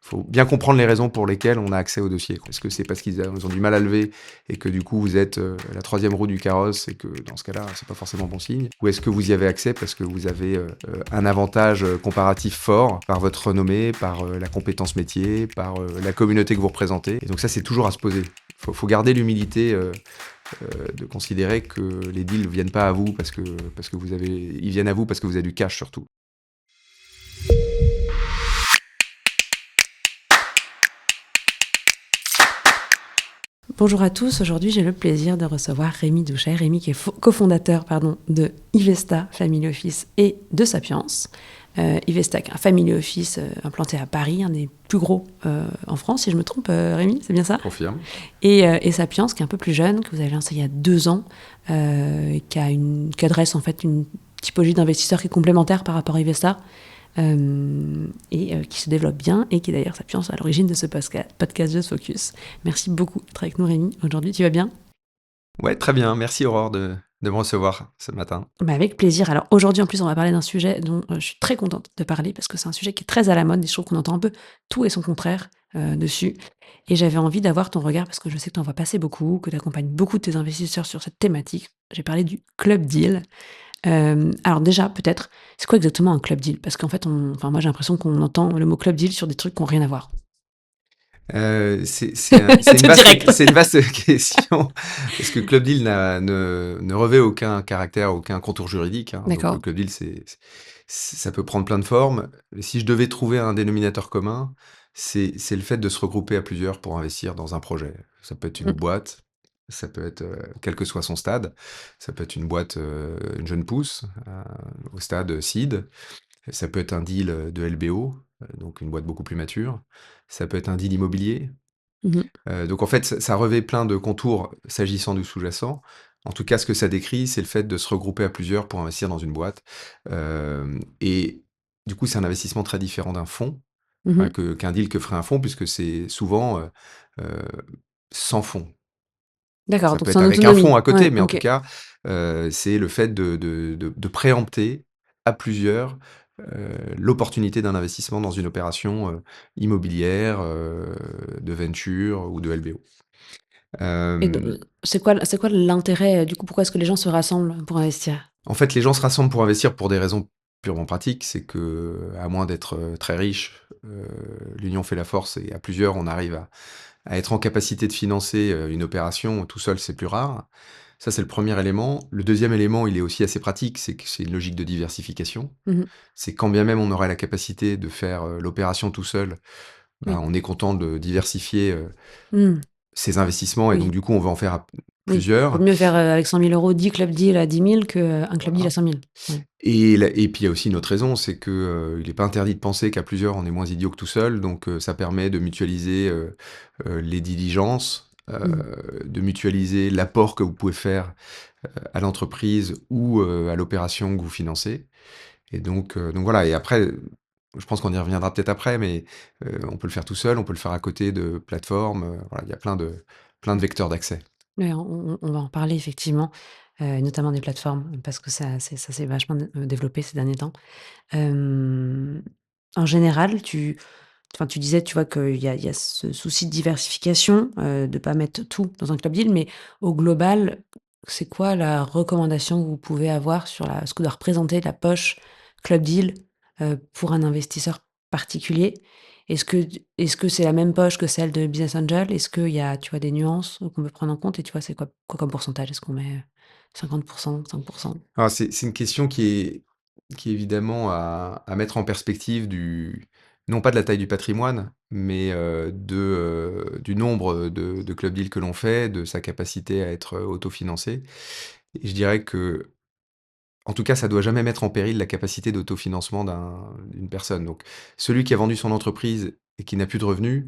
faut bien comprendre les raisons pour lesquelles on a accès au dossier, quoi. Est-ce que c'est parce ils ont du mal à lever et que du coup vous êtes, la 3e roue du carrosse et que dans ce cas-là, c'est pas forcément bon signe? Ou est-ce que vous y avez accès parce que vous avez, un avantage, comparatif fort par votre renommée, par, la compétence métier, par, la communauté que vous représentez? Et donc ça, c'est toujours à se poser. Faut garder l'humilité, de considérer que les deals viennent pas à vous parce que ils viennent à vous parce que vous avez du cash surtout. Bonjour à tous, aujourd'hui j'ai le plaisir de recevoir Rémi Douchet. Rémi qui est cofondateur de Ivesta Family Office et de Sapiens. Ivesta, qui est un family office implanté à Paris, un des plus gros en France, si je me trompe, Rémi, c'est bien ça? Confirme. Et Sapiens, qui est un peu plus jeune, que vous avez lancé il y a 2 ans, qui adresse en fait une typologie d'investisseurs qui est complémentaire par rapport à Ivesta, qui se développe bien et qui est d'ailleurs Sapiens à l'origine de ce podcast Just Focus. Merci beaucoup d'être avec nous, Rémi. Aujourd'hui, tu vas bien? Ouais, très bien. Merci Aurore de me recevoir ce matin. Bah avec plaisir. Alors aujourd'hui, en plus, on va parler d'un sujet dont je suis très contente de parler parce que c'est un sujet qui est très à la mode et je trouve qu'on entend un peu tout et son contraire dessus. Et j'avais envie d'avoir ton regard parce que je sais que tu en vois passer beaucoup, que tu accompagnes beaucoup de tes investisseurs sur cette thématique. J'ai parlé du club deal. Alors déjà, peut-être, c'est quoi exactement un club deal? Parce qu'en fait, moi j'ai l'impression qu'on entend le mot club deal sur des trucs qui n'ont rien à voir. C'est direct. C'est une vaste question parce que club deal ne revêt aucun caractère, aucun contour juridique, hein. Donc le D'accord. club deal, ça peut prendre plein de formes. Si je devais trouver un dénominateur commun, c'est le fait de se regrouper à plusieurs pour investir dans un projet. Ça peut être une Mm. boîte, ça peut être, quel que soit son stade, ça peut être une boîte, une jeune pousse, au stade seed. Ça peut être un deal, de LBO, donc une boîte beaucoup plus mature. Ça peut être un deal immobilier. Mhm. Donc en fait, ça revêt plein de contours s'agissant du sous-jacent. En tout cas, ce que ça décrit, c'est le fait de se regrouper à plusieurs pour investir dans une boîte. Et du coup, c'est un investissement très différent d'un fonds, Mhm. qu'un deal que ferait un fonds puisque c'est souvent, heu, sans fonds. D'accord, Ça donc peut c'est être en avec un fonds autonomie. à côté, Ouais, mais en tout ok. cas, c'est le fait de préempter à plusieurs, l'opportunité d'un investissement dans une opération, immobilière, de venture ou de LBO. Et Hem, c'est quoi l'intérêt, du coup, pourquoi est-ce que les gens se rassemblent pour investir? En fait, les gens se rassemblent pour investir pour des raisons purement pratiques. C'est que, à moins d'être, très riche, l'union fait la force et à plusieurs, on arrive à être en capacité de financer, une opération. Tout seul, c'est plus rare. Ça, c'est le premier élément. Le deuxième élément, il est aussi assez pratique, c'est que c'est une logique de diversification. Mhm. C'est quand bien même on aurait la capacité de faire, l'opération tout seul, bah, Oui. on est content de diversifier, Hmm. ses investissements et donc Oui. du coup, on va en faire à Oui. Vaut plusieurs. mieux faire avec 100 000 euros 10 club deal à 10 000 qu'un club deal à Voilà. 100 000. Ouais. Et puis il y a aussi une autre raison, c'est que, il est pas interdit de penser qu'à plusieurs, on est moins idiot que tout seul, donc ça permet de mutualiser, les diligences, Mhm. de mutualiser l'apport que vous pouvez faire, à l'entreprise ou, à l'opération que vous financez. Et donc voilà. Et après, je pense qu'on y reviendra peut-être après, mais, on peut le faire tout seul, on peut le faire à côté de plateformes, voilà, il y a plein de vecteurs d'accès. Ouais, on va en parler effectivement, notamment des plateformes, parce que ça s'est vachement développé ces derniers temps. Hem, En général, tu disais, tu vois, qu'il y a ce souci de diversification, de pas mettre tout dans un club deal, mais au global, c'est quoi la recommandation que vous pouvez avoir sur ce que doit représenter la poche club deal, pour un investisseur particulier? Est-ce que c'est la même poche que celle de Business Angel? Est-ce qu'il y a, tu vois, des nuances qu'on peut prendre en compte et tu vois, c'est quoi comme pourcentage? Est-ce qu'on met 50%, 5%? Alors c'est une question qui est évidemment à mettre en perspective non pas de la taille du patrimoine, mais, du nombre de club deals que l'on fait, de sa capacité à être, autofinancé. Et je dirais que, en tout cas, ça doit jamais mettre en péril la capacité d'autofinancement d'une personne. Donc celui qui a vendu son entreprise et qui n'a plus de revenus,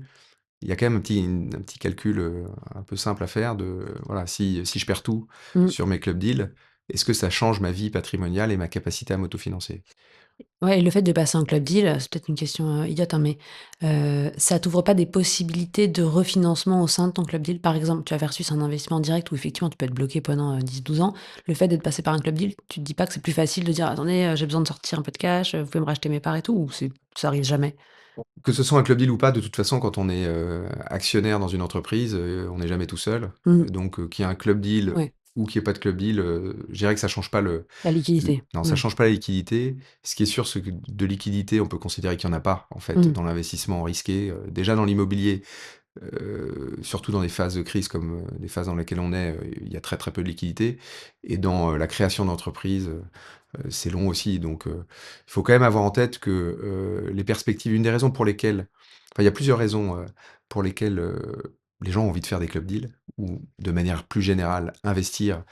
il y a quand même un petit calcul, un peu simple à faire voilà, si je perds tout Mmh. sur mes club deals, est-ce que ça change ma vie patrimoniale et ma capacité à m'autofinancer? Ouais, et le fait de passer en club deal, c'est peut-être une question, idiote, hein, mais ça t'ouvre pas des possibilités de refinancement au sein de ton club deal? Par exemple, tu as versus un investissement direct où effectivement tu peux être bloqué pendant, 10-12 ans. Le fait d'être passé par un club deal, tu te dis pas que c'est plus facile de dire: «Attendez, j'ai besoin de sortir un peu de cash, vous pouvez me racheter mes parts et tout» ou ça arrive jamais? Que ce soit un club deal ou pas, de toute façon, quand on est, actionnaire dans une entreprise, on n'est jamais tout seul. Mmh. Donc, qu'il y ait un club deal Ouais, ou qu'il y ait pas de club deal, je dirais que ça change pas la le liquidité. non, ça Ouais. change pas la liquidité. Ce qui est sûr, c'est que de liquidité, on peut considérer qu'il y en a pas, en fait, Mmh. dans l'investissement risqué. Déjà dans l'immobilier, surtout dans des phases de crise comme, les phases dans lesquelles on est, il y a très, très peu de liquidité et dans, la création d'entreprises, c'est long aussi donc il faut quand même avoir en tête que, les perspectives une des raisons pour lesquelles enfin, il y a plusieurs raisons, pour lesquelles, les gens ont envie de faire des club deals ou de manière plus générale, investir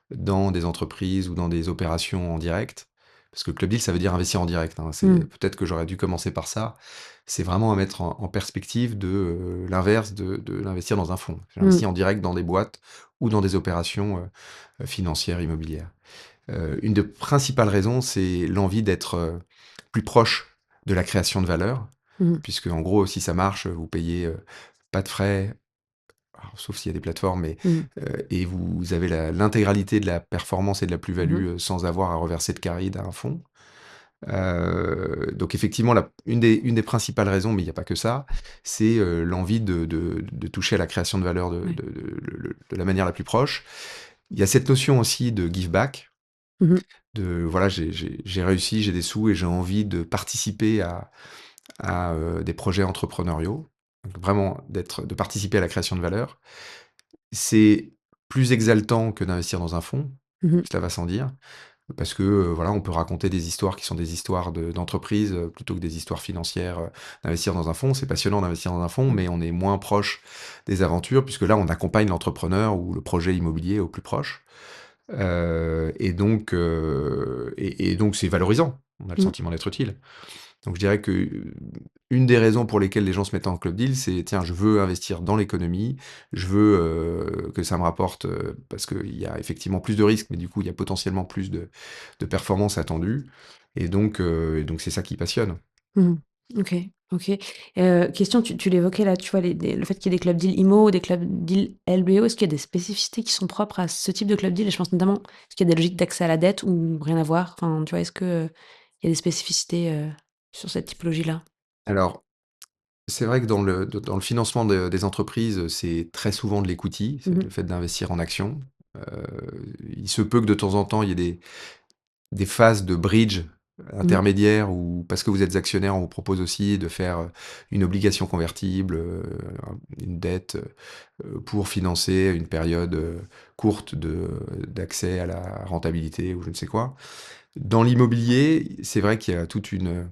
dans des entreprises ou dans des opérations en direct. Parce que club deal, ça veut dire investir en direct, hein. C'est Mmh. peut-être que j'aurais dû commencer par ça. C'est vraiment à mettre en perspective de, l'inverse de l'investir dans un fonds. Mmh. J'investis en direct dans des boîtes ou dans des opérations, financières, immobilières. Une des principales raisons, c'est l'envie d'être, plus proche de la création de valeur, Mmh. puisque en gros, si ça marche, vous payez, pas de frais, alors sauf s'il y a des plateformes, mais Mmh. et vous avez l'intégralité de la performance et de la Mmh mh. plus-value, sans avoir à reverser de caride à un fonds. Donc effectivement, la une des principales raisons, mais il y a pas que ça, c'est, l'envie de toucher à la création de valeur Ouais. de la manière la plus proche. Il y a cette notion aussi de give back. Mmh mh. De voilà, j'ai réussi, j'ai des sous et j'ai envie de participer à des projets entrepreneuriaux. Donc vraiment de participer à la création de valeur. C'est plus exaltant que d'investir dans un fonds, Mmh mh. cela va sans dire, parce que, voilà, on peut raconter des histoires qui sont des histoires d'entreprise, plutôt que des histoires financières, d'investir dans un fonds. C'est passionnant d'investir dans un fonds, Mmh. mais on est moins proche des aventures puisque là, on accompagne l'entrepreneur ou le projet immobilier au plus proche. Et donc c'est valorisant. On a le Mmh. sentiment d'être utile. Donc je dirais que, une des raisons pour lesquelles les gens se mettent en club deal, c'est: «Tiens, je veux investir dans l'économie, je veux, que ça me rapporte», parce qu'il y a effectivement plus de risques, mais du coup, il y a potentiellement plus de performances attendues et donc c'est ça qui passionne. Mmh. OK, OK. Question, tu l'évoquais là, tu vois, le fait qu'il y ait des club deal IMO ou des club deal LBO, est-ce qu'il y a des spécificités qui sont propres à ce type de club deal? Et je pense notamment, est-ce qu'il y a des logiques d'accès à la dette ou rien à voir? Enfin, tu vois, est-ce que, il y a des spécificités, sur cette typologie-là? Alors, c'est vrai que dans le financement des entreprises, c'est très souvent de l'equity, Mmh c'est mh. le fait d'investir en actions. Il se peut que de temps en temps, il y ait des phases de bridge Mmh. intermédiaires où parce que vous êtes actionnaire, on vous propose aussi de faire, une obligation convertible, une dette, pour financer une période, courte d'accès à la rentabilité ou je ne sais quoi. Dans l'immobilier, c'est vrai qu'il y a toute une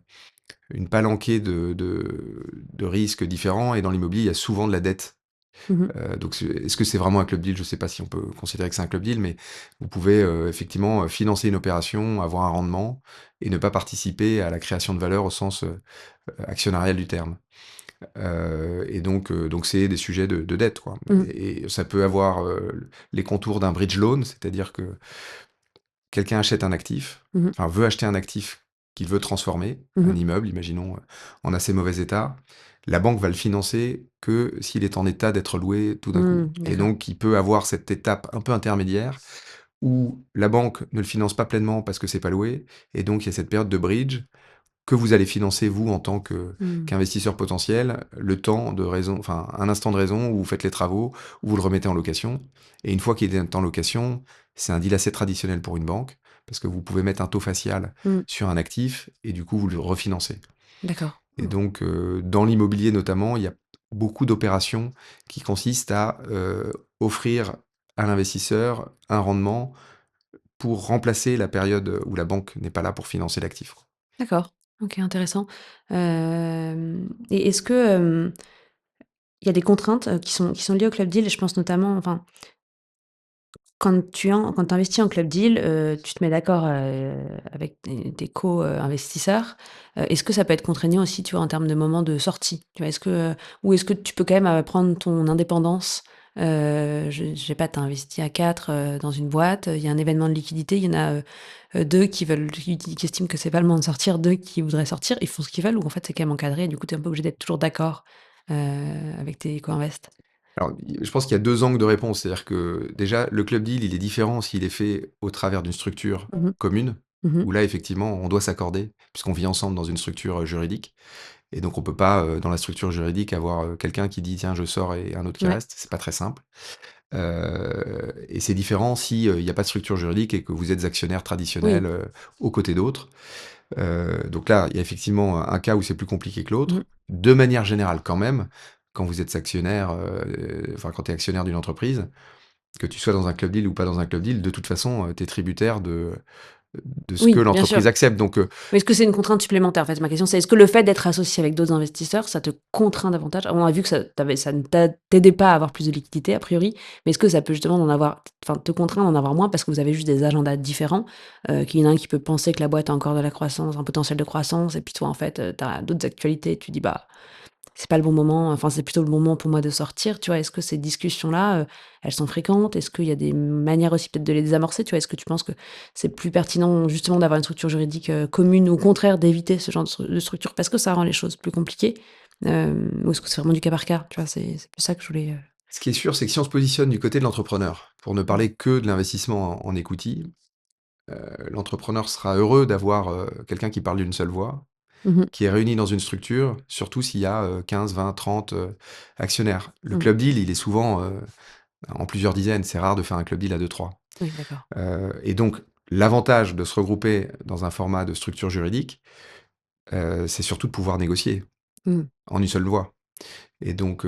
palanquée de risques différents et dans l'immobilier, il y a souvent de la dette. Mmh mh. Donc est-ce que c'est vraiment un club deal? Je ne sais pas si on peut considérer que c'est un club deal, mais vous pouvez, effectivement, financer une opération, avoir un rendement et ne pas participer à la création de valeur au sens, actionnarial du terme. Et donc c'est des sujets de dette, quoi Mmh. et ça peut avoir, les contours d'un bridge loan, c'est-à-dire que quelqu'un achète un actif, Mmh mh. enfin veut acheter un actif qu'il veut transformer, Mmh un mh. immeuble, imaginons, en assez mauvais état. La banque va le financer que s'il est en état d'être loué tout d'un coup Mmh, et d'accord. donc il peut avoir cette étape un peu intermédiaire où la banque ne le finance pas pleinement parce que c'est pas loué et donc il y a cette période de bridge que vous allez financer vous en tant Mmh. qu'investisseur potentiel, le temps de raison enfin un instant de raison où vous faites les travaux, où vous le remettez en location et une fois qu'il est en location, c'est un deal assez traditionnel pour une banque, parce que vous pouvez mettre un taux facial Mmh. sur un actif et du coup vous le refinancez D'accord. et Mmh. donc dans l'immobilier notamment, il y a beaucoup d'opérations qui consistent à, offrir à l'investisseur un rendement pour remplacer la période où la banque n'est pas là pour financer l'actif, quoi. D'accord. OK, intéressant. Et est-ce que, il y a des contraintes, qui sont liées au club deal? Et je pense notamment, enfin, quand tu investis en club deal, tu te mets d'accord, avec tes co-investisseurs. Est-ce que ça peut être contraignant aussi, tu vois, en termes de moments de sortie? Tu vois, ou est-ce que tu peux quand même, prendre ton indépendance? Je sais pas, tu as investi à 4, dans une boîte, il y a un événement de liquidité, il y en a, 2 qui estiment que c'est pas le moment de sortir, 2 qui voudraient sortir. Ils font ce qu'ils veulent ou en fait c'est quand même encadré et du coup tu es un peu obligé d'être toujours d'accord, avec tes co-invest? Alors, je pense qu'il y a 2 angles de réponse. C'est-à-dire que déjà, le club deal, il est différent s'il est fait au travers d'une structure Mmh mh. commune, Mmh. où là, effectivement, on doit s'accorder, puisqu'on vit ensemble dans une structure juridique. Et donc on peut pas, dans la structure juridique avoir, quelqu'un qui dit: «Tiens, je sors» et un autre qui Ouais. reste. C'est pas très simple. Et c'est différent si, il y a pas de structure juridique et que vous êtes actionnaires traditionnels, Oui. aux côtés d'autres. Donc là, il y a effectivement un cas où c'est plus compliqué que Mmh. l'autre. De manière générale quand même, quand vous êtes actionnaire, enfin quand tu es actionnaire d'une entreprise, que tu sois dans un club deal ou pas dans un club deal, de toute façon, tu es tributaire de ce que Oui, bien sûr. l'entreprise accepte. Donc, Mais est-ce que c'est une contrainte supplémentaire? En fait, ma question, c'est est-ce que le fait d'être associé avec d'autres investisseurs, ça te contraint davantage? On a vu que ça ne t'aidait pas à avoir plus de liquidité a priori, mais est-ce que ça peut justement en avoir enfin, te contraindre d'en avoir moins parce que vous avez juste des agendas différents? Qu'il y en a un qui peut penser que la boîte a encore de la croissance, un potentiel de croissance et puis toi, en fait, tu as d'autres actualités, tu dis: «Bah, c'est pas le bon moment, enfin, c'est plutôt le bon moment pour moi de sortir», tu vois? Est-ce que ces discussions-là, elles sont fréquentes? Est-ce qu'il y a des manières aussi peut-être de les désamorcer, tu vois? Est-ce que tu penses que c'est plus pertinent justement d'avoir une structure juridique, commune ou au contraire d'éviter ce genre de structure parce que ça rend les choses plus compliquées? Ou est-ce que c'est vraiment du cas par cas? Tu vois? C'est plus ça que je voulais, ce qui est sûr, c'est que si on se positionne du côté de l'entrepreneur, pour ne Mmh. parler que de l'investissement en equity, l'entrepreneur sera heureux d'avoir, quelqu'un qui parle d'une seule voix, Mmh mh. qui est réuni dans une structure, surtout s'il y a, 15, 20, 30, actionnaires. Le Mmh. club deal, il est souvent, en plusieurs dizaines, c'est rare de faire un club deal à deux trois. Oui, d'accord. Et donc l'avantage de se regrouper dans un format de structure juridique, c'est surtout de pouvoir négocier Mmh. en une seule voix. Et donc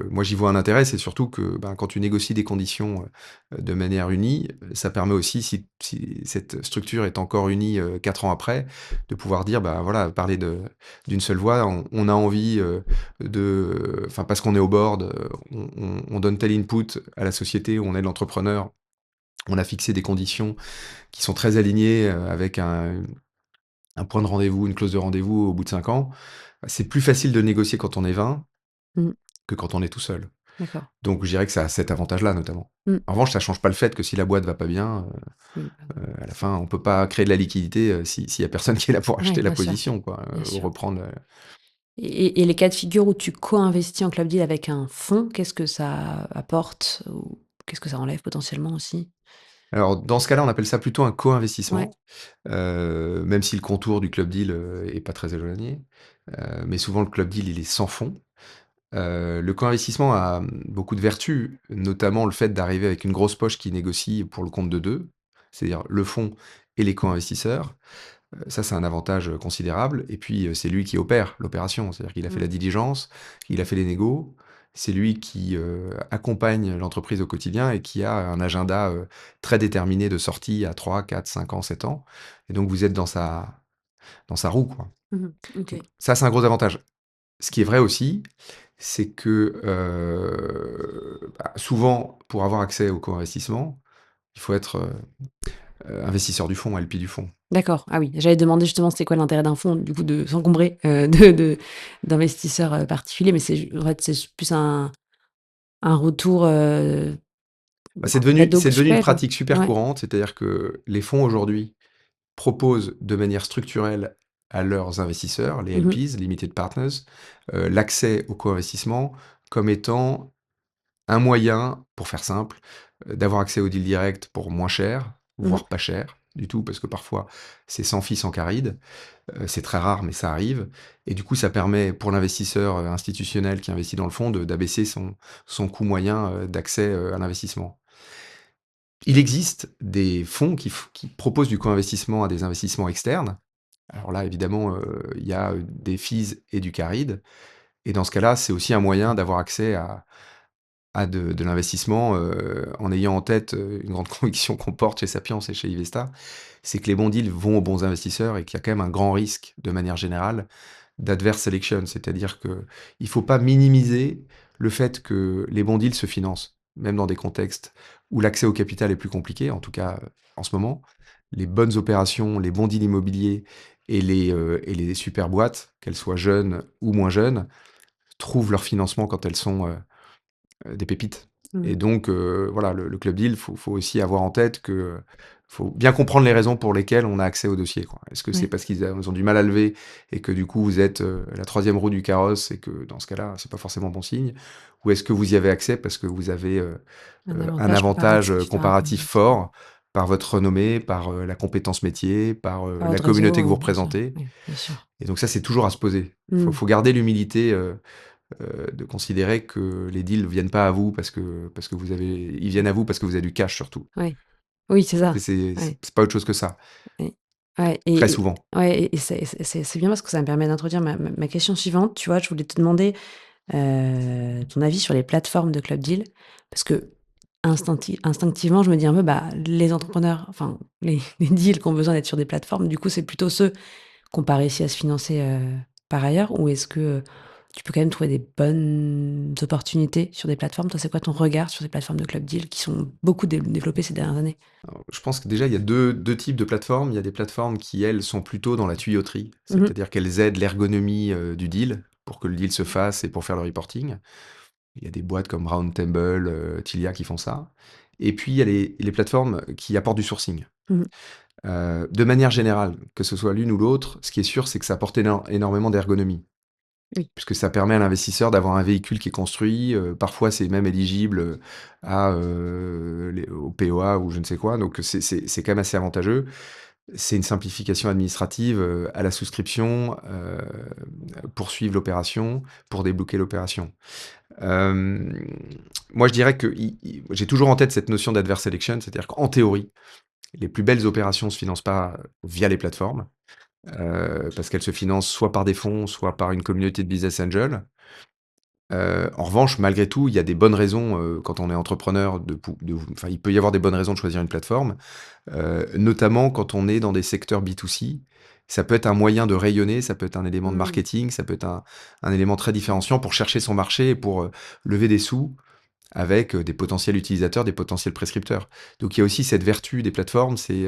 moi j'y vois un intérêt, c'est surtout que, ben, quand tu négocies des conditions, de manière unie, ça permet aussi si cette structure est encore unie, 4 ans après, de pouvoir dire, bah, voilà, parler d'une seule voix. On a envie, enfin parce qu'on est au board, on donne tel input à la société où on est l'entrepreneur. On a fixé des conditions qui sont très alignées, avec un point de rendez-vous, une clause de rendez-vous au bout de 5 ans. C'est plus facile de négocier quand on est 20 Mmh. que quand on est tout seul. D'accord. Donc je dirais que ça a cet avantage-là notamment. Mmh. En revanche, ça change pas le fait que si la boîte va pas bien, Oui, bah, non. à la fin, on peut pas créer de la liquidité, s'il y a personne qui est là pour Ouais, acheter la bien sûr, position quoi, bien ou sûr. reprendre, Et les cas de figure où tu co-investis en club deal avec un fonds, qu'est-ce que ça apporte ou qu'est-ce que ça enlève potentiellement aussi? alors dans ce cas-là, on appelle ça plutôt un Ouais. co-investissement, même si le contour du club deal, est pas très éloigné, mais souvent le club deal, il est sans fonds. Le co-investissement a, beaucoup de vertus, notamment le fait d'arriver avec une grosse poche qui négocie pour le compte de 2, c'est-à-dire le fonds et les co-investisseurs. Ça, c'est un avantage, considérable et puis, c'est lui qui opère l'opération. C'est-à-dire qu'il a fait Mmh. la diligence, il a fait les négos. C'est lui qui, accompagne l'entreprise au quotidien et qui a un agenda, très déterminé de sortie à 3, 4, 5 ans, 7 ans et donc vous êtes dans sa roue, quoi. Mmh. Donc OK. ça, c'est un gros avantage. Ce qui est vrai aussi, c'est que, bah, souvent, pour avoir accès au co-investissement, il faut être, investisseur du fonds, LP du fonds. D'accord. Ah oui, j'allais demander justement c'était quoi l'intérêt d'un fonds, du coup, de s'encombrer, de d'investisseurs, particuliers, mais c'est en fait, c'est plus un retour, Bah, un peu cadeau c'est que tu devenu une fais, quoi. pratique super Ouais. courante, c'est-à-dire que les fonds aujourd'hui proposent de manière structurelle à leurs investisseurs, les Mmh mh. LPs, limited partners, l'accès au co-investissement comme étant un moyen, pour faire simple, d'avoir accès au deal direct pour moins cher, Mmh. voire pas cher du tout, parce que parfois c'est sans fil, sans caride. C'est très rare, mais ça arrive et du coup, ça permet pour l'investisseur, institutionnel qui investit dans le fonds d'abaisser son coût moyen, d'accès, à l'investissement. Il existe des fonds qui proposent du co-investissement à des investissements externes. Alors là, évidemment, il y a, des fees et du caride et dans ce cas-là, c'est aussi un moyen d'avoir accès à de l'investissement, en ayant en tête, une grande conviction qu'on porte chez Sapiens et chez Ivesta, c'est que les bons deals vont aux bons investisseurs et qu'il y a quand même un grand risque, de manière générale, d'adverse selection. C'est-à-dire qu'il ne faut pas minimiser le fait que les bons deals se financent, même dans des contextes où l'accès au capital est plus compliqué, en tout cas, en ce moment. Les bonnes opérations, les bons deals immobiliers et les super boîtes, qu'elles soient jeunes ou moins jeunes, trouvent leur financement quand elles sont, des pépites. Et Mmh. donc voilà, le club deal, faut aussi avoir en tête que, faut bien comprendre les raisons pour lesquelles on a accès au dossier, quoi. Est-ce que c'est Ouais. parce ils ont du mal à lever et que du coup vous êtes, la troisième roue du carrosse et que dans ce cas-là, c'est pas forcément bon signe? Ou est-ce que vous y avez accès parce que vous avez, Un un avantage avantage, comparatif par rapport aux comparatif autres. fort par votre renommée, par, la compétence métier, par, Par la votre communauté que vous réseau, bien sûr. représentez Oui, bien sûr. et donc ça, c'est toujours à se poser. Mmh. Faut garder l'humilité, de considérer que les deals viennent pas à vous parce que vous avez ils viennent à vous parce que vous avez du cash surtout. Ouais. Oui, c'est ça. Ouais. C'est pas autre chose que ça, Et ouais très et souvent. ouais et c'est bien parce que ça me permet d'introduire ma question suivante. Tu vois, je voulais te demander, ton avis sur les plateformes de Club Deal parce que instinctivement, je me dis un peu, bah, les entrepreneurs, enfin, les deals qui ont besoin d'être sur des plateformes, du coup, c'est plutôt ceux qui ont pas réussi à se financer, par ailleurs? Ou est-ce que, tu peux quand même trouver des bonnes opportunités sur des plateformes? Toi, c'est quoi ton regard sur ces plateformes de Club Deal qui sont beaucoup développées ces dernières années? Alors, je pense que déjà, il y a deux types de plateformes. Il y a des plateformes qui, elles, sont plutôt dans la tuyauterie, Mmh mh. c'est-à-dire qu'elles aident l'ergonomie, du deal pour que le deal se fasse et pour faire le reporting. Il y a des boîtes comme Roundtable, Tilia qui font ça et puis il y a les plateformes qui apportent du sourcing. Mmh. De manière générale, que ce soit l'une ou l'autre, ce qui est sûr, c'est que ça apporte énormément d'ergonomie. Oui. Puisque ça permet à l'investisseur d'avoir un véhicule qui est construit, parfois c'est même éligible, à, au POA ou je ne sais quoi, donc c'est quand même assez avantageux. C'est une simplification administrative, à la souscription, pour suivre l'opération, pour débloquer l'opération. Hem, Moi je dirais que j'ai toujours en tête cette notion d'adverse selection, c'est-à-dire qu'en théorie, les plus belles opérations se financent pas via les plateformes, parce qu'elles se financent soit par des fonds, soit par une communauté de business angels. En revanche, malgré tout, il y a des bonnes raisons, quand on est entrepreneur enfin, il peut y avoir des bonnes raisons de choisir une plateforme, notamment quand on est dans des secteurs B2C. Ça peut être un moyen de rayonner, ça peut être un élément de Mmh. marketing, ça peut être un élément très différenciant pour chercher son marché et pour, lever des sous avec, des potentiels utilisateurs, des potentiels prescripteurs. Donc il y a aussi cette vertu des plateformes, c'est,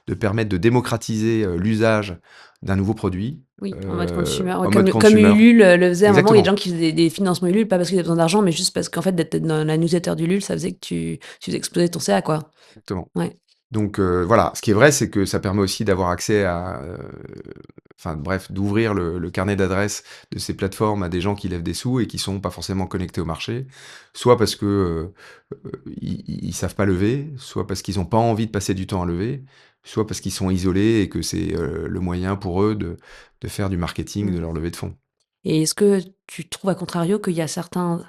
de permettre de démocratiser, l'usage d'un nouveau produit, Oui, en mode consumer, ouais, en mode comme consumer. Ulule, le faisait à un moment. Il y a des Exactement, gens qui faisaient des financements Ulule, pas parce qu'ils avaient besoin d'argent, mais juste parce qu'en fait, d'être dans la newsletter d'Ulule, ça faisait que tu faisais exploser ton CA, quoi. exactement. Ouais. Donc voilà, ce qui est vrai, c'est que ça permet aussi d'avoir accès à, enfin bref, d'ouvrir le carnet d'adresses de ces plateformes à des gens qui lèvent des sous et qui sont pas forcément connectés au marché. Soit parce que, ils savent pas lever, soit parce qu'ils ont pas envie de passer du temps à lever, soit parce qu'ils sont isolés et que c'est, le moyen pour eux de faire du marketing de Mmh. leur levée de fonds. Et est-ce que tu trouves à contrario qu'il y a certains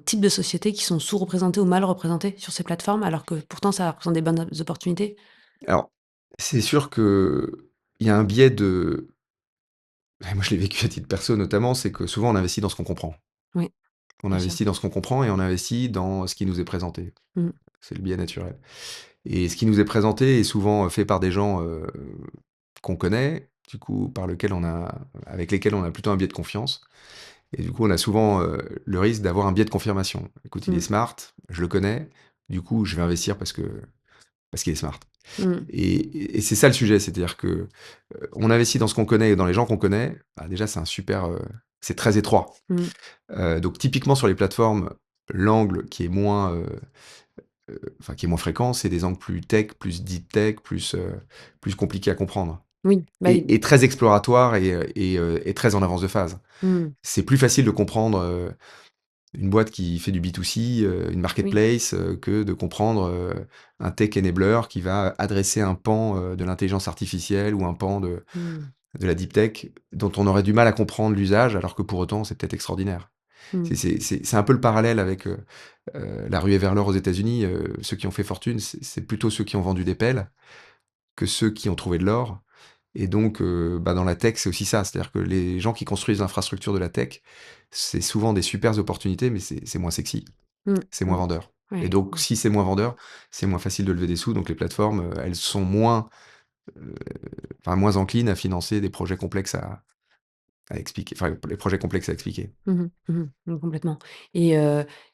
types de sociétés qui sont sous-représentés ou mal représentés sur ces plateformes, alors que pourtant ça représente des bonnes opportunités? Alors, c'est sûr qu'il y a un biais de et moi je l'ai vécu à titre perso notamment, c'est que souvent on investit dans ce qu'on comprend. Oui, On bien sûr. investit dans ce qu'on comprend et on investit dans ce qui nous est présenté. Mmh. C'est le biais naturel et ce qui nous est présenté est souvent, fait par des gens, qu'on connaît, du coup, par lequel on a avec lesquels on a plutôt un biais de confiance et du coup, on a souvent, le risque d'avoir un biais de confirmation. Écoute, il est Mmh. smart, je le connais, du coup, je vais investir parce qu'il est smart Mmh. et c'est ça le sujet, c'est-à-dire que, on investit dans ce qu'on connaît et dans les gens qu'on connaît, bah, déjà, c'est un super, c'est très étroit. Mmh. Donc typiquement sur les plateformes, l'angle qui est moins, enfin qui est moins fréquent, c'est des angles plus tech, plus deep tech, plus compliqués à comprendre Oui, bah, oui. et très exploratoires et très en avance de phase. Mmh. C'est plus facile de comprendre, une boîte qui fait du B2C, une Oui. marketplace, que de comprendre, un tech enabler qui va adresser un pan, de l'intelligence artificielle ou un pan Mmh. de la deep tech dont on aurait du mal à comprendre l'usage alors que pour autant c'est peut-être extraordinaire. Mmh. C'est un peu le parallèle avec, la ruée vers l'or aux États-Unis, ceux qui ont fait fortune, c'est plutôt ceux qui ont vendu des pelles que ceux qui ont trouvé de l'or et donc bah, dans la tech, c'est aussi ça. C'est-à-dire que les gens qui construisent l'infrastructure de la tech, c'est souvent des supers opportunités, mais c'est moins sexy, Mmh. c'est moins Mmh. vendeur et Ouais, donc ouais. si c'est moins vendeur, c'est moins facile de lever des sous, donc les plateformes, elles sont moins, heu, enfin moins enclines à financer des projets complexes à expliquer, enfin les projets complexes à expliquer. Mmh mh. Mmh. Mmh, complètement. Et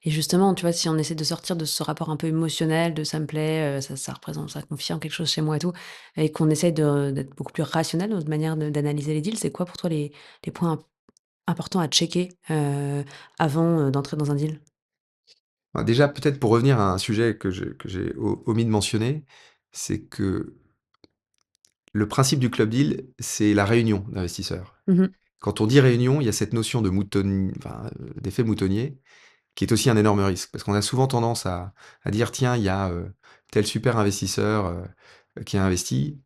justement, tu vois, si on essaie de sortir de ce rapport un peu émotionnel de: «Ça me plaît, ça représente ça confirme quelque chose chez moi et tout», et qu'on essaye d'être beaucoup plus rationnel dans notre manière d'analyser les deals, c'est quoi pour toi les points importants à checker, avant, d'entrer dans un deal? Bah, déjà, peut-être pour revenir à un sujet que j'ai omis de mentionner, c'est que le principe du club deal, c'est la réunion d'investisseurs. Mmh mh. Quand on dit réunion, il y a cette notion de d'effet moutonnier qui est aussi un énorme risque. Parce qu'on a souvent tendance à dire, tiens, il y a tel super investisseur qui a investi.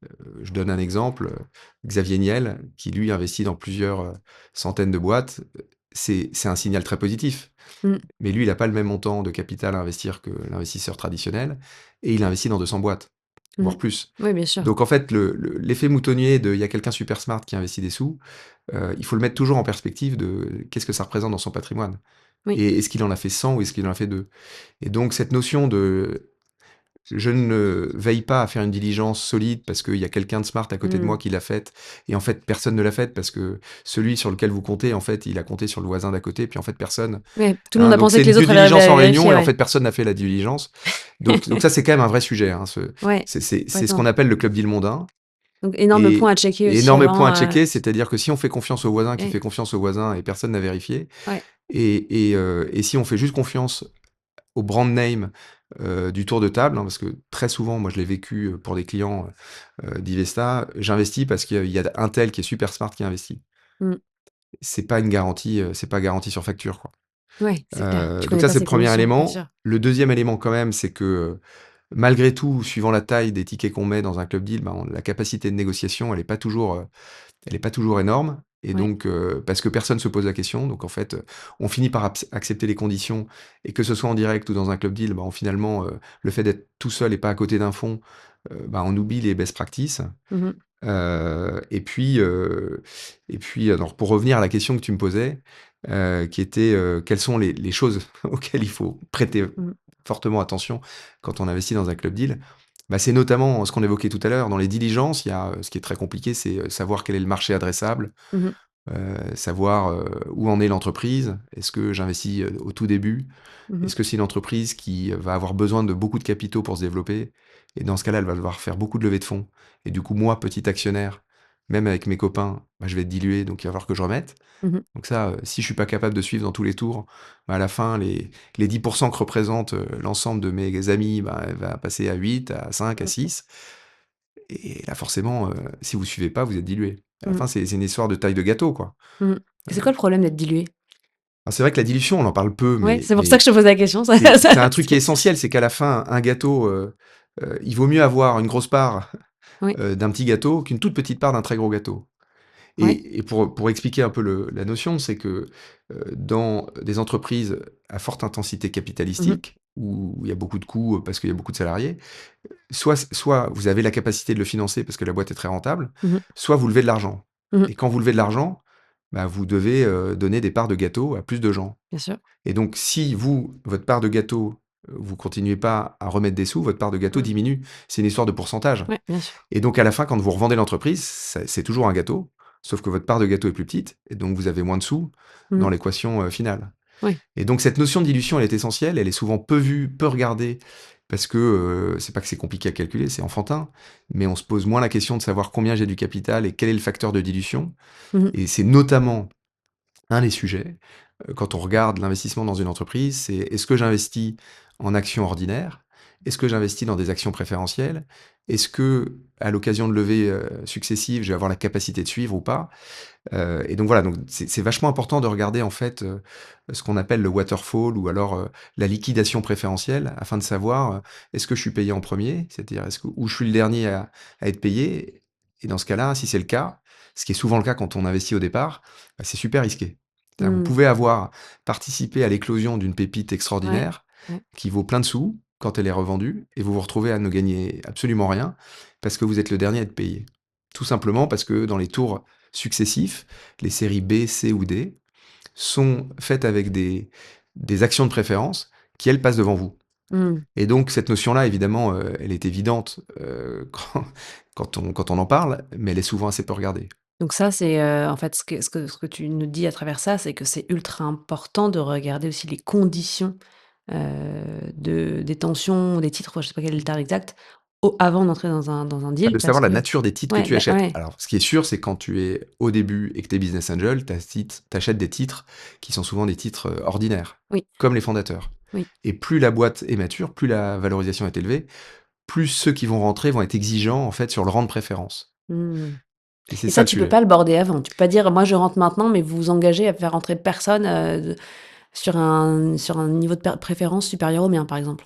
Je donne un exemple, Xavier Niel, qui lui investit dans plusieurs centaines de boîtes. C'est un signal très positif. Mmh. Mais lui, il n'a pas le même montant de capital à investir que l'investisseur traditionnel, et il investit dans 200 boîtes, Mmh. voire plus. Oui, bien sûr. Donc en fait, l'effet moutonnier de il y a quelqu'un super smart qui investit des sous, il faut le mettre toujours en perspective de qu'est-ce que ça représente dans son patrimoine. Oui. Et est-ce qu'il en a fait 100 ou est-ce qu'il en a fait 2? Et donc cette notion de je ne veille pas à faire une diligence solide parce qu'il y a quelqu'un de smart à côté de moi Mmh. qui l'a faite, et en fait personne ne l'a faite parce que celui sur lequel vous comptez, en fait, il a compté sur le voisin d'à côté, puis en fait personne. Ouais, tout le monde Hein, a donc pensé c'est que une les due autres avaient diligence en réunion vérifié, et en ouais. fait personne n'a fait la diligence. Donc ça c'est quand même un vrai sujet. Hein, Ouais, c'est ce qu'on complètement. appelle le club deal mondain. Donc énorme point Et à checker aussi énorme point avant, à checker, c'est-à-dire que si on fait confiance au voisin qui ouais, fait confiance au voisin et personne n'a vérifié, ouais. et si on fait juste confiance au brand name du tour de table, hein, parce que très souvent, moi je l'ai vécu pour des clients d'Ivesta, j'investis parce qu'il y a un tel qui est super smart qui investit. Mmh. C'est pas une garantie, c'est pas garantie sur facture, quoi. Ouais, c'est clair. Tu Donc connais ça, pas c'est le ses premier conditions, bien élément. sûr. Le deuxième élément quand même, c'est que malgré tout, suivant la taille des tickets qu'on met dans un club deal, ben, la capacité de négociation, elle est pas toujours énorme. Et Ouais. donc, parce que personne se pose la question, donc en fait, on finit par accepter les conditions, et que ce soit en direct ou dans un club deal, ben, finalement, le fait d'être tout seul et pas à côté d'un fonds, ben, on oublie les best practices. Mmh mh. Heu et puis, heu et puis, alors pour revenir à la question que tu me posais, qui était, quelles sont les choses auxquelles il faut prêter Mmh. fortement attention quand on investit dans un club deal? Bah, c'est notamment ce qu'on évoquait tout à l'heure, dans les diligences, il y a, ce qui est très compliqué, c'est, savoir quel est le marché adressable, Mmh mh. savoir, où en est l'entreprise. Est-ce que j'investis, au tout début? Mmh mh. Est-ce que c'est une entreprise qui va avoir besoin de beaucoup de capitaux pour se développer? Et dans ce cas-là, elle va devoir faire beaucoup de levées de fonds. Et du coup, moi, petit actionnaire, même avec mes copains, bah, je vais être dilué, donc il va falloir que je remette. Mmh mh. Donc ça, si je suis pas capable de suivre dans tous les tours, bah, à la fin, les 10 que représente, l'ensemble de mes amis, bah, elle va passer à 8, à 5, à Mmh. 6. Et là, forcément, si vous suivez pas, vous êtes dilué. À la Mmh. fin, c'est une histoire de taille de gâteau, quoi. Mmh. C'est quoi le problème d'être dilué? Alors c'est vrai que la dilution, on en parle peu, Ouais, mais c'est pour ça que je te pose la question, ça ça c'est un truc qui est c'est essentiel, c'est qu'à la fin, un gâteau, il vaut mieux avoir une grosse part, oui, d'un petit gâteau qu'une toute petite part d'un très gros gâteau. ouais. Et pour expliquer un peu la notion, c'est que, dans des entreprises à forte intensité Mmh mh. capitalistique, où il y a beaucoup de coûts, parce qu'il y a beaucoup de salariés, soit vous avez la capacité de le financer parce que la boîte est très rentable, Mmh mh. soit vous levez de l'argent. Mmh mh. Et quand vous levez de l'argent, bah, vous devez, donner des parts de gâteau à plus de gens. Bien sûr. Et donc si vous, votre part de gâteau, vous continuez pas à remettre des sous, votre part de gâteau Mmh. diminue. C'est une histoire de pourcentage. Ouais, bien sûr. Et donc à la fin, quand vous revendez l'entreprise, c'est toujours un gâteau, sauf que votre part de gâteau est plus petite, et donc vous avez moins de sous Mmh. dans l'équation, finale. Oui. Et donc cette notion de dilution, elle est essentielle, elle est souvent peu vue, peu regardée, parce que, c'est pas que c'est compliqué à calculer, c'est enfantin, mais on se pose moins la question de savoir combien j'ai du capital et quel est le facteur de dilution. Mmh mh. Et c'est notamment un des sujets, quand on regarde l'investissement dans une entreprise, c'est: est-ce que j'investis en actions ordinaires? Est-ce que j'investis dans des actions préférentielles? Est-ce que, à l'occasion de levées, successives, je vais avoir la capacité de suivre ou pas? Et donc voilà, donc c'est vachement important de regarder en fait, ce qu'on appelle le waterfall, ou alors, la liquidation préférentielle, afin de savoir, est-ce que je suis payé en premier, c'est-à-dire est-ce que, ou je suis le dernier à être payé? Et dans ce cas-là, si c'est le cas, ce qui est souvent le cas quand on investit au départ, bah, c'est super risqué. C'est-à-dire vous Mmh. pouvez avoir participé à l'éclosion d'une pépite Ouais. extraordinaire Ouais. qui vaut plein de sous quand elle est revendue, et vous vous retrouvez à ne gagner absolument rien parce que vous êtes le dernier à être payé. Tout simplement parce que dans les tours successifs, les séries B, C ou D sont faites avec des actions de préférence qui, elles, passent devant vous. Mmh. Et donc cette notion-là, évidemment, elle est évidente, quand on en parle, mais elle est souvent assez peu regardée. Donc ça, c'est, en fait, ce que tu nous dis à travers ça, c'est que c'est ultra important de regarder aussi les conditions, de détention des titres, je sais pas quel est le terme exact, au avant d'entrer dans un Bah, deal de parce savoir la que nature des titres que ouais, tu bah, achètes. ouais, Alors, ce qui est sûr, c'est quand tu es au début et que tu es business angel, tu achètes des titres qui sont souvent des titres, ordinaires, oui, comme les fondateurs. oui. Et plus la boîte est mature, plus la valorisation est élevée, plus ceux qui vont rentrer vont être exigeants, en fait, sur le rang de préférence. Mmh. Et c'est Et ça ça, le tu peux sujet. pas le border avant. Tu peux pas dire: «Moi, je rentre maintenant, mais vous vous engagez à faire rentrer personne, sur un niveau de préférence supérieur au mien, par exemple.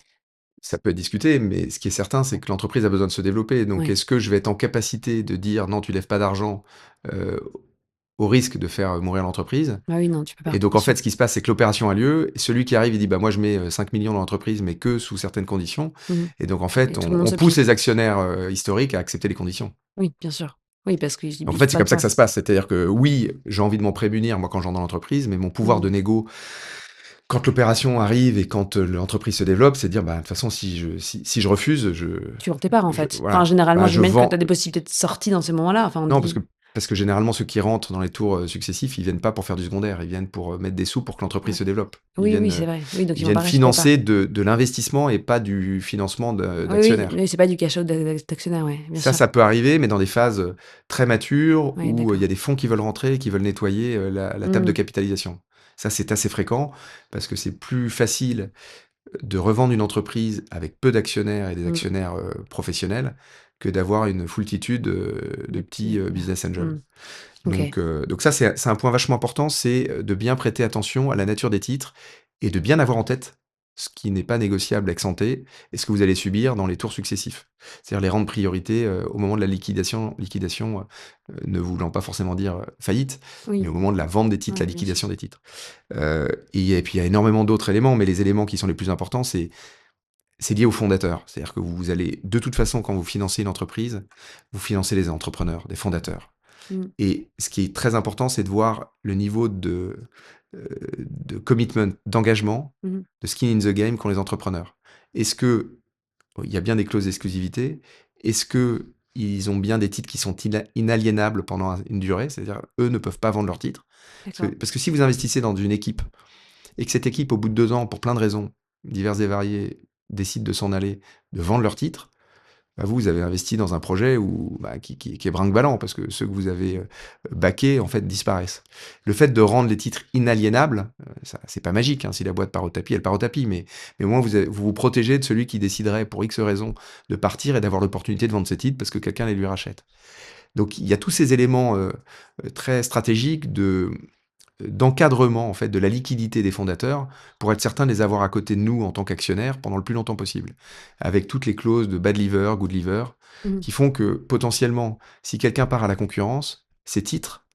Ça peut être discuté, mais ce qui est certain, c'est Ouais. que l'entreprise a besoin de se développer. Donc, Ouais. est-ce que je vais être en capacité de dire: «Non, tu lèves pas d'argent», heu, au risque de faire mourir l'entreprise? Bah, oui, non, tu peux pas, Et donc, bien en sûr. fait, ce qui se passe, c'est que l'opération a lieu. Et celui qui arrive, il dit: «Bah, moi, je mets 5 000 000 dans l'entreprise, mais que sous certaines conditions». Mmh. Et donc, en fait, Et tout le monde on se pousse plie. les actionnaires historiques à accepter les conditions. Oui, bien sûr. Oui, parce qu'ils Donc, en ils fait, font c'est pas le comme ça que poids. ça se passe. C'est-à-dire que oui, j'ai envie de m'en prémunir, moi, quand j'entre dans l'entreprise, mais mon pouvoir Mmh. de négo, quand l'opération arrive et quand l'entreprise se développe, c'est de dire: «Bah, de toute façon, si je refuse, Tu vends tes parts, en fait. Enfin, voilà, généralement, bah, je j'imagine que tu as vends». des possibilités de sortie dans ces moments-là. Enfin, on Non, dit parce que généralement, ceux qui rentrent dans les tours successifs, ils viennent pas pour faire du secondaire, ils viennent pour mettre des sous pour que l'entreprise ouais. se développe. Oui, oui, c'est vrai. Oui, donc Ils ils vont viennent pas racheter les parts. financer de l'investissement et pas du financement Oui, oui, d'actionnaires. mais c'est pas du cash out d'actionnaire, ouais, bien sûr. Ça peut arriver, mais dans des phases très matures Ouais, où il y a d'accord. des fonds qui veulent rentrer, qui veulent nettoyer la table de Mmh. capitalisation. Ça, c'est assez fréquent parce que c'est plus facile de revendre une entreprise avec peu d'actionnaires et des Mmh. actionnaires professionnels que d'avoir une foultitude de Des petits petits, business angels. mmh. OK. Donc ça, c'est un point vachement important, c'est de bien prêter attention à la nature des titres et de bien avoir en tête ce qui n'est pas négociable ex ante et ce que vous allez subir dans les tours successifs. C'est-à-dire les rendre priorité au moment de la liquidation ne voulant pas forcément dire faillite, mais Oui, au moment de la vente des titres, la ouais, bien sûr. liquidation des titres. Et puis il y a énormément d'autres éléments, mais les éléments qui sont les plus importants, c'est lié aux fondateurs. C'est-à-dire que vous allez, de toute façon, quand vous financez une entreprise, vous financez les entrepreneurs, des fondateurs. Mmh. Et ce qui est très important, c'est de voir le niveau de commitment, d'engagement, Mmh mh. de skin in the game qu'ont les entrepreneurs. Est-ce que il y a bien des clauses d'exclusivité? Est-ce que ils ont bien des titres qui sont inaliénables pendant une durée? C'est-à-dire, eux ne peuvent pas vendre leurs titres. D'accord. Parce que si vous investissez dans une équipe et que cette équipe, au bout de 2 ans, pour plein de raisons diverses et variées, décide de s'en aller, de vendre leurs titres, bah, vous avez investi dans un projet où, bah, qui est brinque-ballant parce que ceux que vous avez, backés, en fait, disparaissent. Le fait de rendre les titres inaliénables, ça c'est pas magique, hein, si la boîte part au tapis, elle part au tapis, mais au moins vous vous protégez de celui qui déciderait pour X raisons de partir et d'avoir l'opportunité de vendre ses titres parce que quelqu'un les lui rachète. Donc il y a tous ces éléments, très stratégiques d'encadrement en fait de la liquidité des fondateurs pour être certain de les avoir à côté de nous en tant qu'actionnaires pendant le plus longtemps possible. Avec toutes les clauses de bad liver, good liver, Mmh mh. qui font que potentiellement, si quelqu'un part à la concurrence, ses titres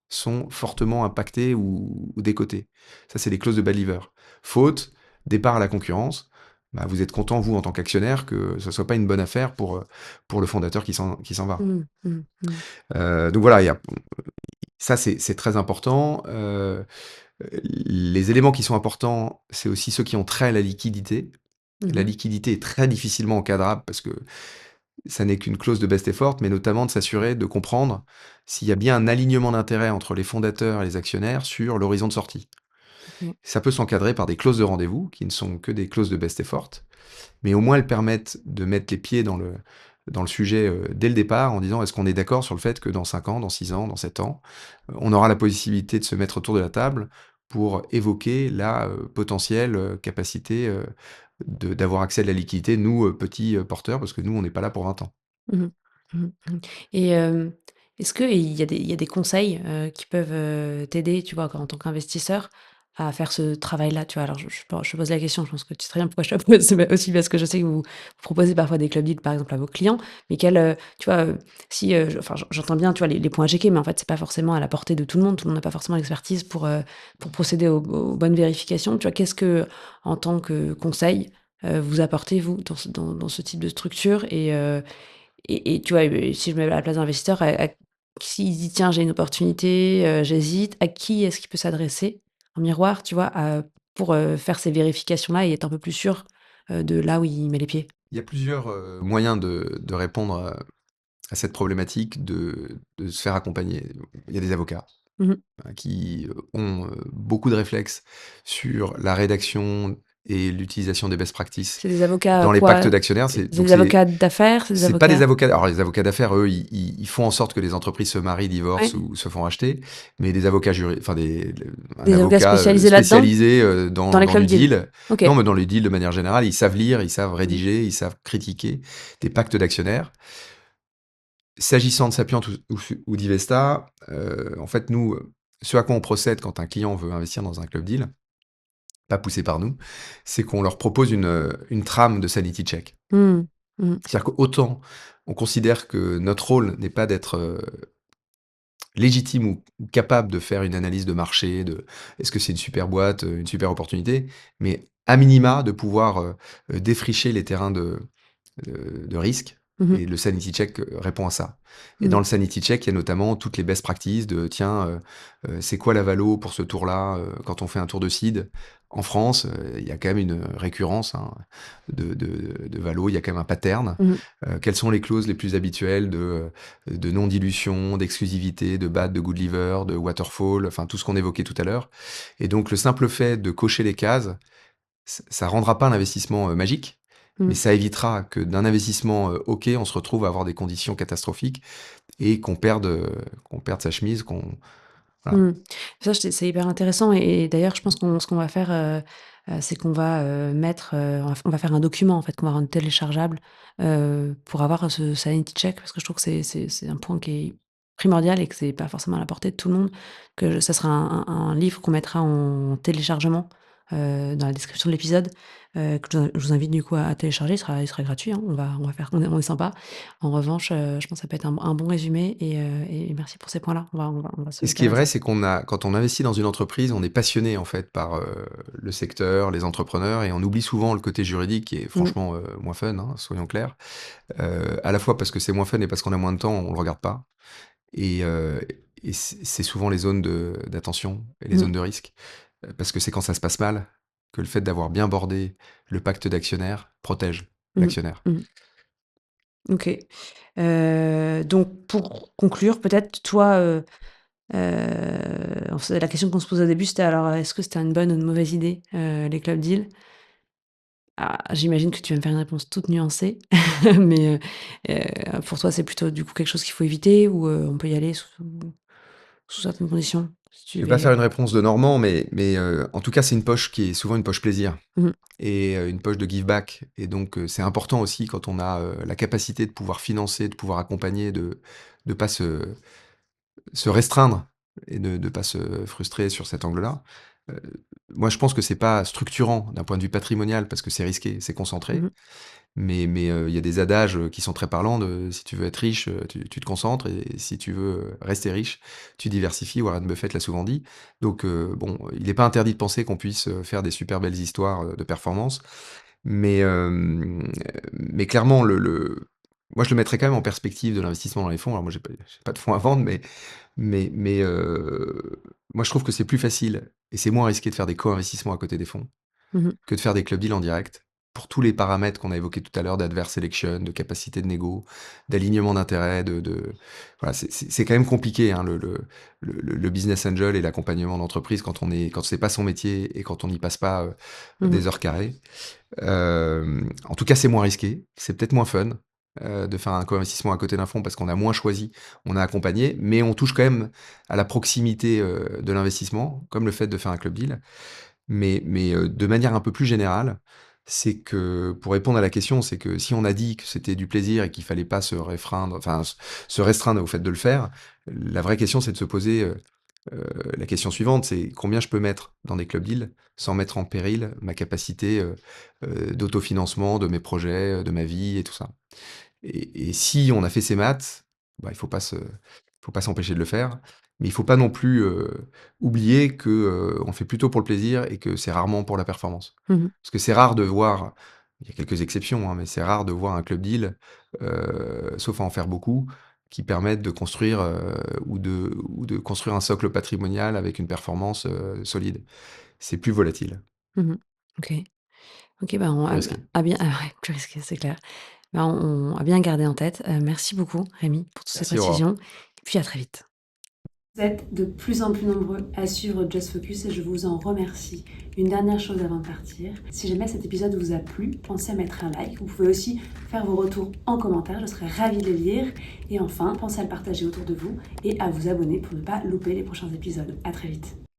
sont fortement impactés ou décotés. Ça, c'est les clauses de bad liver. Faute, départ à la concurrence, bah, vous êtes content, vous, en tant qu'actionnaire, que ce soit pas une bonne affaire pour le fondateur qui s'en va. Mmh. Mmh. Mmh. Donc voilà, ça, c'est très important. Les éléments qui sont importants, c'est aussi ceux qui ont trait à la liquidité. Mmh La mh. liquidité est très difficilement encadrable parce que ça n'est qu'une clause de best effort, mais notamment de s'assurer de comprendre s'il y a bien un alignement d'intérêts entre les fondateurs et les actionnaires sur l'horizon de sortie. OK. Ça peut s'encadrer par des clauses de rendez-vous qui ne sont que des clauses de best effort, mais au moins elles permettent de mettre les pieds dans le sujet dès le départ en disant est-ce qu'on est d'accord sur le fait que dans 5 ans, dans 6 ans, dans 7 ans, on aura la possibilité de se mettre autour de la table pour évoquer la potentielle capacité d'avoir accès à de la liquidité, nous, petits porteurs, parce que nous, on n'est pas là pour 20 ans. Mmh mh. Mmh mh. Mmh. Et est-ce qu'il y a des conseils, qui peuvent, t'aider, tu vois, en tant qu'investisseur, à faire ce travail-là, tu vois? Alors je te pose la question, je pense que tu sais très bien pourquoi je te la pose, c'est bah, aussi parce que je sais que vous proposez parfois des club deals, par exemple, à vos clients, mais tu vois, si, enfin, j'entends bien, tu vois, les points à checker, mais en fait, c'est pas forcément à la portée de tout le monde. Tout le monde n'a pas forcément l'expertise pour procéder aux bonnes vérifications. Tu vois, qu'est-ce que, en tant que conseil, vous apportez, vous, dans ce type de structure? Et tu vois, si je me mets à la place d'un investisseur, s'il se dit: «Tiens, j'ai une opportunité, j'hésite», à qui est-ce qu'il peut s'adresser en miroir, tu vois, pour, faire ces vérifications-là et être un peu plus sûr, de là où il met les pieds? Il y a plusieurs moyens de répondre à cette problématique de se faire accompagner. Il y a des avocats Mmh mh. qui ont beaucoup de réflexes sur la rédaction et l'utilisation des best practices C'est des avocats, dans les pactes quoi? d'actionnaires. C'est des avocats d'affaires? C'est des C'est pas des avocats avocats. Alors les avocats d'affaires, eux, ils font en sorte que les entreprises se marient, ouais, divorcent ou se font racheter, mais des avocats enfin un des avocats avocat, spécialisés là-dedans? spécialisé, Dans les dans club les deals? deals. OK. Non, mais dans les deals de manière générale, ils savent lire, ils savent Mmh. rédiger, ils savent critiquer des pactes d'actionnaires. S'agissant de Sapiens ou d'Ivesta, en fait, nous, ce à quoi on procède quand un client veut investir dans un club deal, pas poussé par nous, c'est qu'on leur propose une trame de sanity check. Mmh. Mmh. C'est-à-dire qu'autant on considère que notre rôle n'est pas d'être, légitime ou capable de faire une analyse de marché, de est-ce que c'est une super boîte, une super opportunité, mais à minima de pouvoir, défricher les terrains de risque Mmh mh. et le sanity check, répond à ça. Et dans Mmh. le sanity check, il y a notamment toutes les best practices de tiens, c'est quoi la valo pour ce tour-là, quand on fait un tour de seed? En France, il y a quand même une récurrence, hein, de valo, il y a quand même un pattern. Mmh. Quelles sont les clauses les plus habituelles de non-dilution, d'exclusivité, de bad, de good liver, de waterfall, enfin tout ce qu'on évoquait tout à l'heure. Et donc le simple fait de cocher les cases, ça rendra pas l'investissement, magique, mais Mmh. ça évitera que d'un investissement, OK, on se retrouve à avoir des conditions catastrophiques et qu'on perde sa chemise, qu'on voilà. Mmh. Ça, c'est hyper intéressant et d'ailleurs, je pense qu'on ce qu'on va faire, c'est qu'on va, mettre, on va faire un document, en fait, qu'on va rendre téléchargeable, pour avoir ce sanity check parce que je trouve que c'est un point qui est primordial et que c'est pas forcément à la portée de tout le monde, que ça sera un livre qu'on mettra en téléchargement, dans la description de l'épisode, que je vous invite du coup à télécharger. Il sera gratuit, hein. On va faire on est sympa. En revanche, je pense que ça peut être un bon résumé et merci pour ces points-là. On va se Et ce qui est caler vrai, ça. c'est quand on investit dans une entreprise, on est passionné, en fait, par, le secteur, les entrepreneurs et on oublie souvent le côté juridique qui est Mmh. franchement, moins fun, hein, soyons clairs. À la fois parce que c'est moins fun et parce qu'on a moins de temps, on le regarde pas et heu et c'est souvent les zones d'attention et les Mmh. zones de risque, parce que c'est quand ça se passe mal que le fait d'avoir bien bordé le pacte d'actionnaires protège Mmh. l'actionnaire. Mmh. OK. Donc pour conclure, peut-être toi, la question qu'on se posait au début, c'était alors, est-ce que c'était une bonne ou une mauvaise idée, les club deals? Ah, j'imagine que tu vas me faire une réponse toute nuancée, mais, pour toi, c'est plutôt du coup quelque chose qu'il faut éviter ou, on peut y aller sous certaines conditions? Si tu Je vais pas devais faire une réponse de Normand, mais en tout cas, c'est une poche qui est souvent une poche plaisir mmh. et une poche de give back et donc c'est important aussi quand on a, la capacité de pouvoir financer, de pouvoir accompagner, de pas se restreindre et de pas se frustrer sur cet angle-là. Heu, Moi, je pense que c'est pas structurant d'un point de vue patrimonial parce que c'est risqué, c'est Mmh concentré. mh. Mais il y a des adages, qui sont très parlants de si tu veux être riche, tu te concentres et si tu veux, rester riche, tu diversifies. Warren Buffett l'a souvent dit. Donc bon, il n'est pas interdit de penser qu'on puisse, faire des super belles histoires, de performance. Mais clairement moi je le mettrais quand même en perspective de l'investissement dans les fonds. Alors moi j'ai pas de fonds à vendre, mais moi je trouve que c'est plus facile et c'est moins risqué de faire des co-investissements à côté des fonds Mmh. que de faire des club deals en direct, pour tous les paramètres qu'on a évoqués tout à l'heure d'adverse selection, de capacité de négo, d'alignement d'intérêts, voilà, c'est quand même compliqué, hein, le business angel et l'accompagnement d'entreprise quand c'est pas son métier et quand on n'y passe pas, Mmh. des heures carrées. En tout cas, c'est moins risqué, c'est peut-être moins fun, de faire un co-investissement à côté d'un fonds parce qu'on a moins choisi, on a accompagné, mais on touche quand même à la proximité, de l'investissement, comme le fait de faire un club deal. Mais de manière un peu plus générale, c'est que pour répondre à la question, c'est que si on a dit que c'était du plaisir et qu'il fallait pas se restreindre au fait de le faire, la vraie question, c'est de se poser, la question suivante, c'est: «Combien je peux mettre dans des club deals sans mettre en péril ma capacité, d'autofinancement de mes projets, de ma vie et tout ça?» Et si on a fait ses maths, bah, il faut pas s'empêcher de le faire. Mais il faut pas non plus, oublier que, on le fait plutôt pour le plaisir et que c'est rarement pour la performance. Mmh. Parce que c'est rare de voir, il y a quelques exceptions, hein, mais c'est rare de voir un club deal, sauf à en faire beaucoup, qui permettent de construire, ou de construire un socle patrimonial avec une performance, solide. C'est plus volatile, Mmh. OK. OK, bah, on plus risqué. à bien ah ouais, plus risqué, c'est clair. Bah, on à bien garder en tête. Merci beaucoup Rémi pour toutes ces Merci Aurore. précisions et puis à très vite. Vous êtes de plus en plus nombreux à suivre Just Focus et je vous en remercie. Une dernière chose avant de partir, si jamais cet épisode vous a plu, pensez à mettre un like. Vous pouvez aussi faire vos retours en commentaire, je serai ravie de les lire. Et enfin, pensez à le partager autour de vous et à vous abonner pour ne pas louper les prochains épisodes. À très vite.